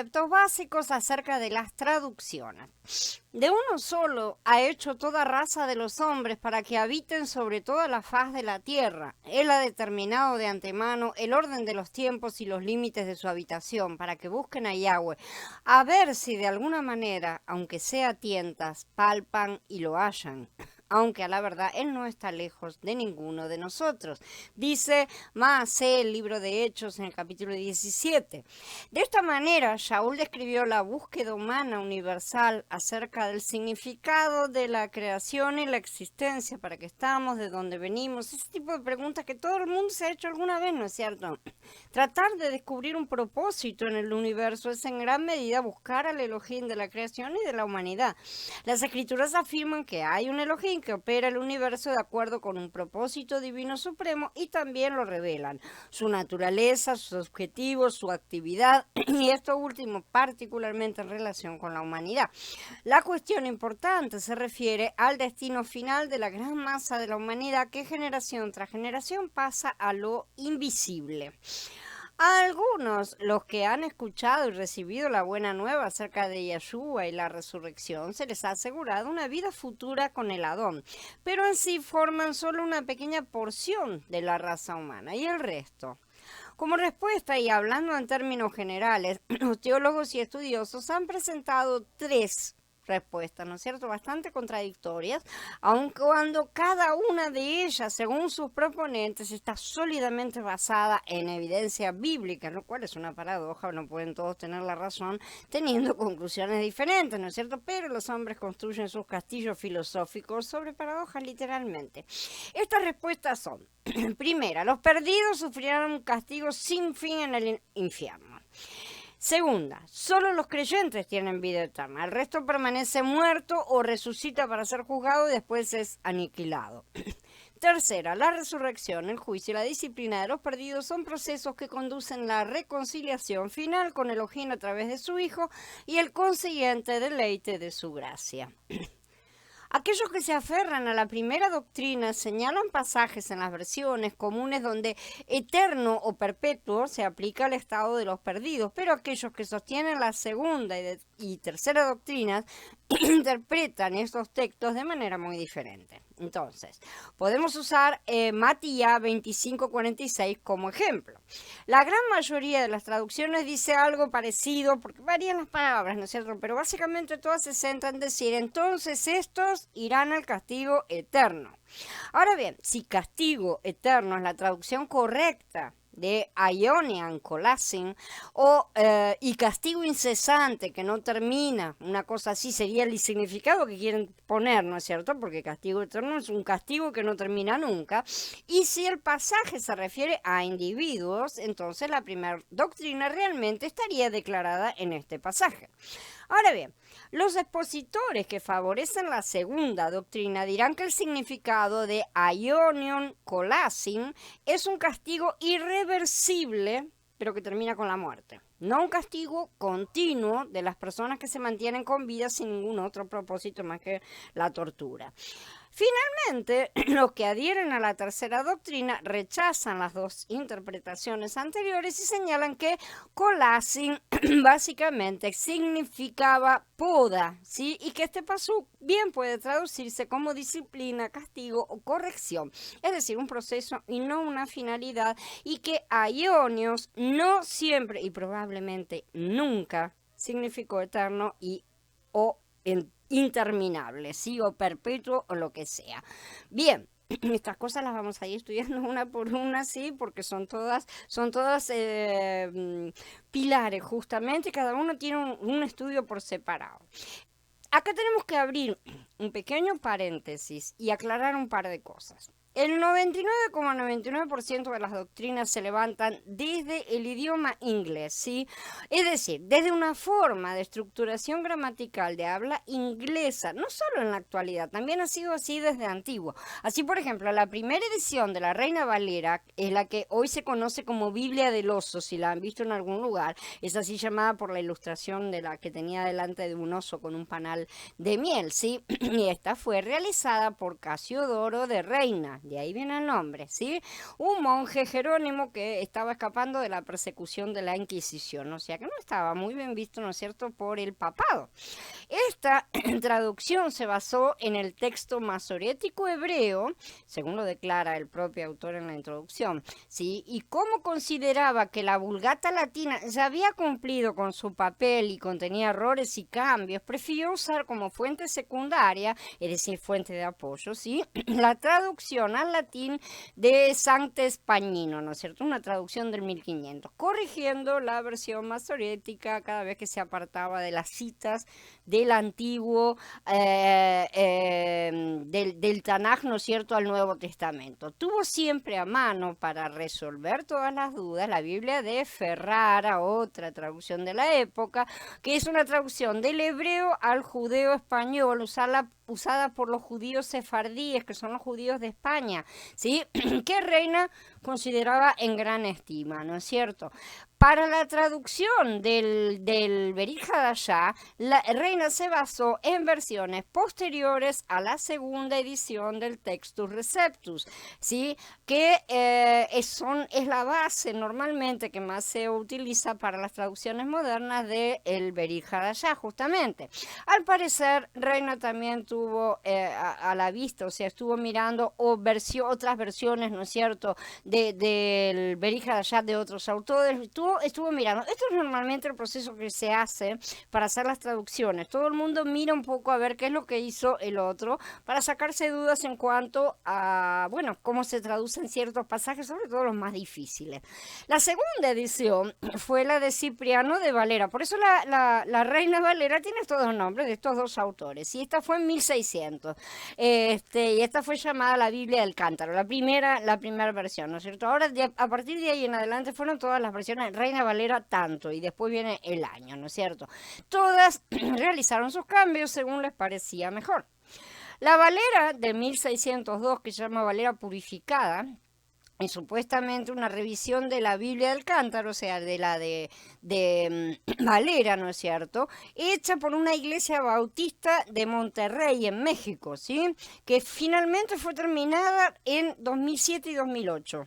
conceptos básicos acerca de las traducciones. De uno solo ha hecho toda raza de los hombres para que habiten sobre toda la faz de la tierra. Él ha determinado de antemano el orden de los tiempos y los límites de su habitación para que busquen a Yahweh, a ver si de alguna manera, aunque sea a tientas, palpan y lo hallan. Aunque a la verdad Él no está lejos de ninguno de nosotros. Dice Maaseh, el libro de Hechos, en el capítulo 17. De esta manera, Shaul describió la búsqueda humana universal acerca del significado de la creación y la existencia, para qué estamos, de dónde venimos, ese tipo de preguntas que todo el mundo se ha hecho alguna vez, ¿no es cierto? Tratar de descubrir un propósito en el universo es en gran medida buscar al Elohim de la creación y de la humanidad. Las escrituras afirman que hay un Elohim que opera el universo de acuerdo con un propósito divino supremo y también lo revelan, su naturaleza, sus objetivos, su actividad y esto último particularmente en relación con la humanidad. La cuestión importante se refiere al destino final de la gran masa de la humanidad que generación tras generación pasa a lo invisible. A algunos, los que han escuchado y recibido la buena nueva acerca de Yeshua y la resurrección, se les ha asegurado una vida futura con el Adón, pero en sí forman solo una pequeña porción de la raza humana y el resto. Como respuesta y hablando en términos generales, los teólogos y estudiosos han presentado tres respuestas, ¿no es cierto?, bastante contradictorias, aun cuando cada una de ellas, según sus proponentes, está sólidamente basada en evidencia bíblica, lo cual es una paradoja, no pueden todos tener la razón, teniendo conclusiones diferentes, ¿no es cierto?, pero los hombres construyen sus castillos filosóficos sobre paradojas literalmente. Estas respuestas son, primera, los perdidos sufrirán un castigo sin fin en el infierno. Segunda, solo los creyentes tienen vida eterna, el resto permanece muerto o resucita para ser juzgado y después es aniquilado. Tercera, la resurrección, el juicio y la disciplina de los perdidos son procesos que conducen la reconciliación final con Elohim a través de su Hijo y el consiguiente deleite de su gracia. Aquellos que se aferran a la primera doctrina señalan pasajes en las versiones comunes donde eterno o perpetuo se aplica al estado de los perdidos, pero aquellos que sostienen la segunda y tercera doctrinas interpretan estos textos de manera muy diferente. Entonces, podemos usar Matías 25:46 como ejemplo. La gran mayoría de las traducciones dice algo parecido, porque varían las palabras, ¿no es cierto? Pero básicamente todas se centran en decir, entonces estos irán al castigo eterno. Ahora bien, si castigo eterno es la traducción correcta de Aionian Colasin y castigo incesante que no termina, una cosa así sería el significado que quieren poner, ¿no es cierto? Porque castigo eterno es un castigo que no termina nunca. Y si el pasaje se refiere a individuos, entonces la primera doctrina realmente estaría declarada en este pasaje. Ahora bien, los expositores que favorecen la segunda doctrina dirán que el significado de Aionion Colasin es un castigo irreversible, pero que termina con la muerte. No un castigo continuo de las personas que se mantienen con vida sin ningún otro propósito más que la tortura. Finalmente, los que adhieren a la tercera doctrina rechazan las dos interpretaciones anteriores y señalan que Colasin básicamente significaba poda, ¿sí? Y que este paso bien puede traducirse como disciplina, castigo o corrección, es decir, un proceso y no una finalidad, y que aionios no siempre y probablemente nunca significó eterno o interminable, ¿sí? O perpetuo o lo que sea. Bien, estas cosas las vamos a ir estudiando una por una, sí, porque son todas pilares justamente, cada uno tiene un estudio por separado. Acá tenemos que abrir un pequeño paréntesis y aclarar un par de cosas. El 99,99% de las doctrinas se levantan desde el idioma inglés, ¿sí? Es decir, desde una forma de estructuración gramatical de habla inglesa, no solo en la actualidad, también ha sido así desde antiguo. Así, por ejemplo, la primera edición de la Reina Valera es la que hoy se conoce como Biblia del Oso, si la han visto en algún lugar, es así llamada por la ilustración de la que tenía delante de un oso con un panal de miel, ¿sí? Y esta fue realizada por Casiodoro de Reina, De ahí viene el nombre, ¿sí? Un monje jerónimo que estaba escapando de la persecución de la Inquisición, o sea que no estaba muy bien visto, ¿no es cierto?, por el papado. Esta traducción se basó en el texto masorético hebreo, según lo declara el propio autor en la introducción, ¿sí? Y como consideraba que la Vulgata latina ya había cumplido con su papel y contenía errores y cambios, prefirió usar como fuente secundaria, es decir, fuente de apoyo, ¿sí?, la traducción al latín de Sancte Spagnino, ¿no es cierto?, una traducción del 1500, corrigiendo la versión masorética cada vez que se apartaba de las citas del antiguo, del Tanaj, ¿no es cierto?, al Nuevo Testamento. Tuvo siempre a mano para resolver todas las dudas la Biblia de Ferrara, otra traducción de la época, que es una traducción del hebreo al judeo español, usada por los judíos sefardíes, que son los judíos de España, ¿sí?, que Reina consideraba en gran estima, ¿no es cierto? Para la traducción del Berij Hadashah, la Reina se basó en versiones posteriores a la segunda edición del Textus Receptus, ¿sí?, que es la base normalmente que más se utiliza para las traducciones modernas del Berij Hadashah, justamente. Al parecer, Reina también tuvo a la vista, o sea, estuvo mirando otras versiones, ¿no es cierto?, del Berij Hadashah de otros autores, estuvo mirando. Esto es normalmente el proceso que se hace para hacer las traducciones. Todo el mundo mira un poco a ver qué es lo que hizo el otro para sacarse dudas en cuanto a, bueno, cómo se traducen ciertos pasajes, sobre todo los más difíciles. La segunda edición fue la de Cipriano de Valera. Por eso la Reina Valera tiene estos dos nombres de estos dos autores. Y esta fue en 1600. Y esta fue llamada la Biblia del Cántaro, la primera versión, ¿no es cierto? Ahora, a partir de ahí en adelante fueron todas las versiones Reina Valera tanto, y después viene el año, ¿no es cierto? Todas realizaron sus cambios según les parecía mejor. La Valera de 1602, que se llama Valera Purificada, es supuestamente una revisión de la Biblia del Cántaro, o sea, de la de Valera, ¿no es cierto?, hecha por una iglesia bautista de Monterrey, en México, ¿sí?, que finalmente fue terminada en 2007 y 2008.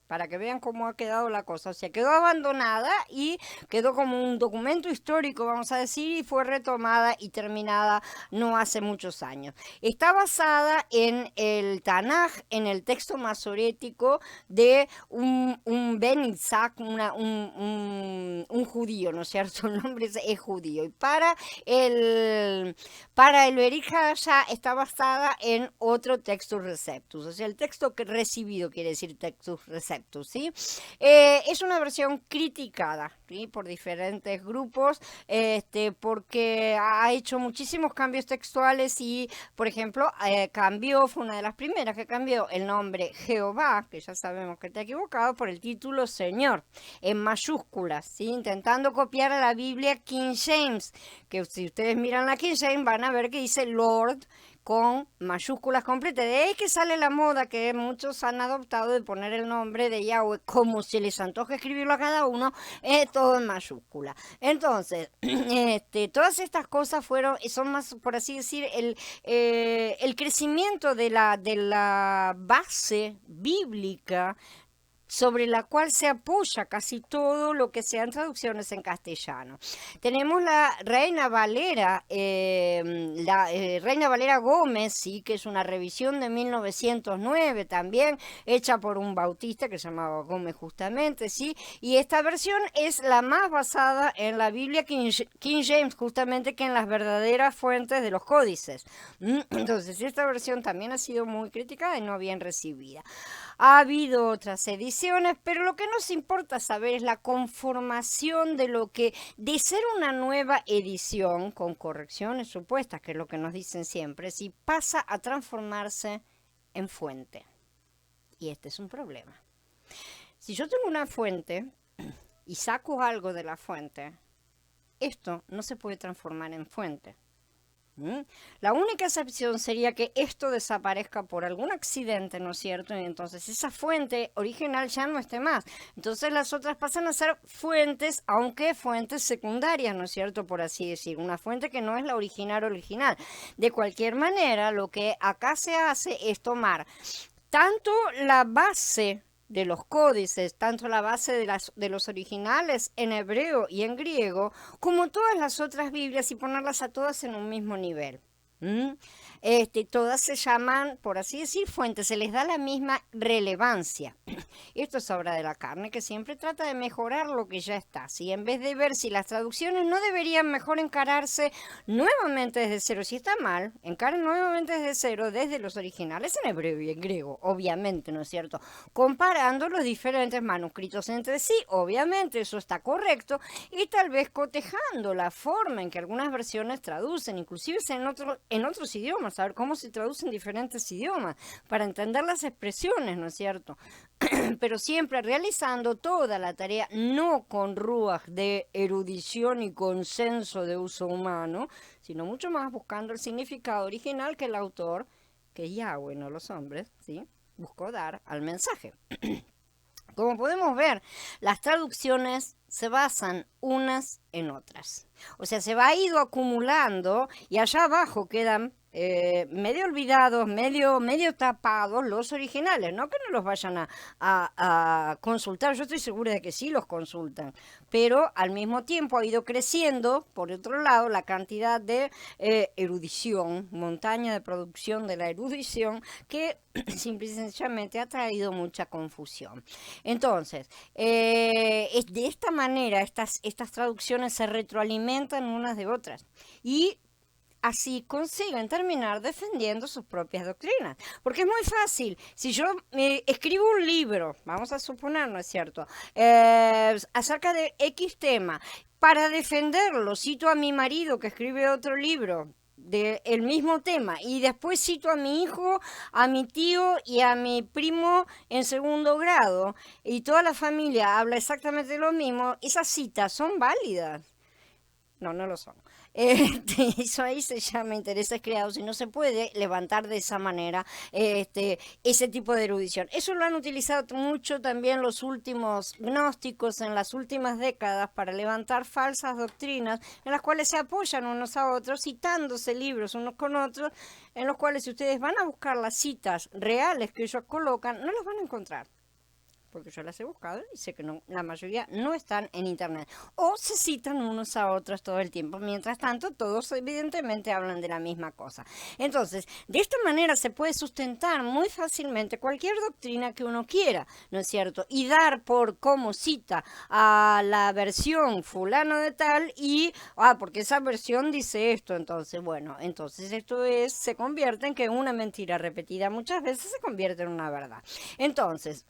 Para que vean cómo ha quedado la cosa. O sea, quedó abandonada y quedó como un documento histórico, vamos a decir, y fue retomada y terminada no hace muchos años. Está basada en el Tanaj, en el texto masorético de un Ben Isaac, un judío, ¿no es cierto? El nombre es judío. Y para el Berij Hadashah está basada en otro Textus Receptus. O sea, el texto que recibido quiere decir Textus Receptus. ¿Sí? Es una versión criticada, ¿sí?, por diferentes grupos, porque ha hecho muchísimos cambios textuales y, por ejemplo, fue una de las primeras que cambió el nombre Jehová, que ya sabemos que está equivocado, por el título Señor, en mayúsculas, ¿sí?, intentando copiar a la Biblia King James, que si ustedes miran la King James van a ver que dice Lord con mayúsculas completas. De ahí que sale la moda que muchos han adoptado de poner el nombre de Yahweh como se les antoja escribirlo a cada uno, todo en mayúscula. Entonces, todas estas cosas son más, por así decir, el crecimiento de la base bíblica sobre la cual se apoya casi todo lo que sean traducciones en castellano. Tenemos la Reina Valera, Reina Valera Gómez, sí, que es una revisión de 1909 también, hecha por un bautista que se llamaba Gómez justamente, sí, y esta versión es la más basada en la Biblia King James, justamente, que en las verdaderas fuentes de los códices. Entonces, esta versión también ha sido muy criticada y no bien recibida. Ha habido otras ediciones, pero lo que nos importa saber es la conformación de ser una nueva edición, con correcciones supuestas, que es lo que nos dicen siempre, si pasa a transformarse en fuente. Y este es un problema. Si yo tengo una fuente y saco algo de la fuente, esto no se puede transformar en fuente. La única excepción sería que esto desaparezca por algún accidente, ¿no es cierto? Y entonces esa fuente original ya no esté más. Entonces las otras pasan a ser fuentes, aunque fuentes secundarias, ¿no es cierto? Por así decir, una fuente que no es la original. De cualquier manera, lo que acá se hace es tomar tanto la base de los códices, tanto la base de los originales en hebreo y en griego, como todas las otras Biblias y ponerlas a todas en un mismo nivel. Todas se llaman, por así decir, fuentes, se les da la misma relevancia. Esto es obra de la carne, que siempre trata de mejorar lo que ya está. Si en vez de ver si las traducciones no deberían mejor encararse nuevamente desde cero, si está mal, encaren nuevamente desde cero, desde los originales en hebreo y en griego, obviamente, ¿no es cierto? Comparando los diferentes manuscritos entre sí, obviamente, eso está correcto, y tal vez cotejando la forma en que algunas versiones traducen, inclusive en otros idiomas, saber cómo se traducen diferentes idiomas, para entender las expresiones, ¿no es cierto? Pero siempre realizando toda la tarea, no con ruaj de erudición y consenso de uso humano, sino mucho más buscando el significado original que el autor, que Yahweh, no los hombres, ¿sí?, buscó dar al mensaje. Como podemos ver, las traducciones se basan unas en otras. O sea, se va ido acumulando y allá abajo quedan medio olvidados, medio tapados los originales. No que no los vayan a consultar, yo estoy segura de que sí los consultan, pero al mismo tiempo ha ido creciendo, por otro lado, la cantidad de erudición, montaña de producción de la erudición, que simple y sencillamente ha traído mucha confusión. Entonces, de esta manera estas traducciones se retroalimentan unas de otras y así consiguen terminar defendiendo sus propias doctrinas. Porque es muy fácil. Si yo escribo un libro, vamos a suponer, ¿no es cierto?, acerca de X tema, para defenderlo cito a mi marido que escribe otro libro del mismo tema y después cito a mi hijo, a mi tío y a mi primo en segundo grado y toda la familia habla exactamente lo mismo, esas citas son válidas. No, no lo son. Eso ahí se llama intereses creados y no se puede levantar de esa manera ese tipo de erudición. Eso lo han utilizado mucho también los últimos gnósticos en las últimas décadas para levantar falsas doctrinas en las cuales se apoyan unos a otros, citándose libros unos con otros, en los cuales si ustedes van a buscar las citas reales que ellos colocan, no las van a encontrar. Porque yo las he buscado y sé que no, la mayoría no están en internet. O se citan unos a otros todo el tiempo. Mientras tanto, todos evidentemente hablan de la misma cosa. Entonces, de esta manera se puede sustentar muy fácilmente cualquier doctrina que uno quiera, ¿no es cierto? Y dar por como cita a la versión fulano de tal y, porque esa versión dice esto, entonces, bueno, entonces esto se convierte en que una mentira repetida muchas veces se convierte en una verdad. Entonces,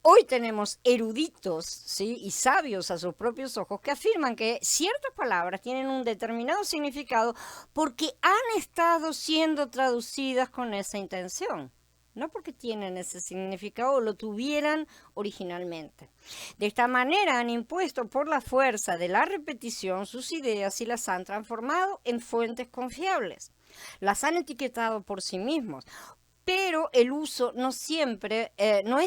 hoy tenemos eruditos, ¿sí?, y sabios a sus propios ojos que afirman que ciertas palabras tienen un determinado significado porque han estado siendo traducidas con esa intención. No porque tienen ese significado o lo tuvieran originalmente. De esta manera han impuesto por la fuerza de la repetición sus ideas y las han transformado en fuentes confiables. Las han etiquetado por sí mismos. Pero el uso no es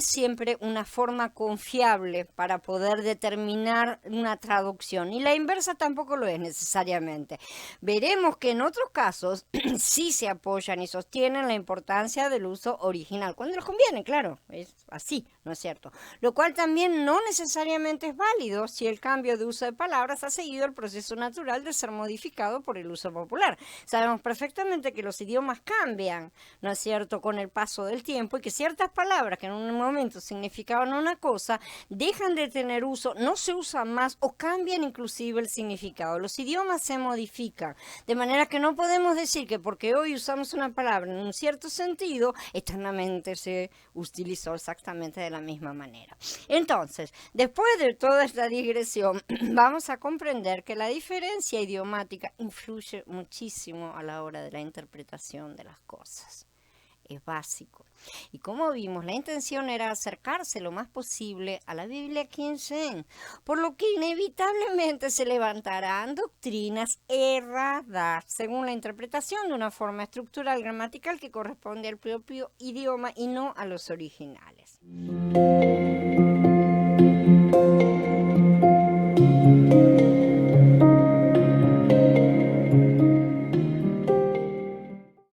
siempre una forma confiable para poder determinar una traducción, y la inversa tampoco lo es necesariamente. Veremos que en otros casos sí se apoyan y sostienen la importancia del uso original, cuando les conviene, claro, es así, ¿no es cierto? Lo cual también no necesariamente es válido si el cambio de uso de palabras ha seguido el proceso natural de ser modificado por el uso popular. Sabemos perfectamente que los idiomas cambian, ¿no es cierto?, con el paso del tiempo, y que ciertas palabras que en un momento significaban una cosa dejan de tener uso, no se usan más o cambian inclusive el significado. Los idiomas se modifican, de manera que no podemos decir que porque hoy usamos una palabra en un cierto sentido, eternamente se utilizó exactamente de la misma manera. Entonces, después de toda esta digresión, vamos a comprender que la diferencia idiomática influye muchísimo a la hora de la interpretación de las cosas. Es básico. Y como vimos, la intención era acercarse lo más posible a la Biblia King James, por lo que inevitablemente se levantarán doctrinas erradas según la interpretación de una forma estructural gramatical que corresponde al propio idioma y no a los originales.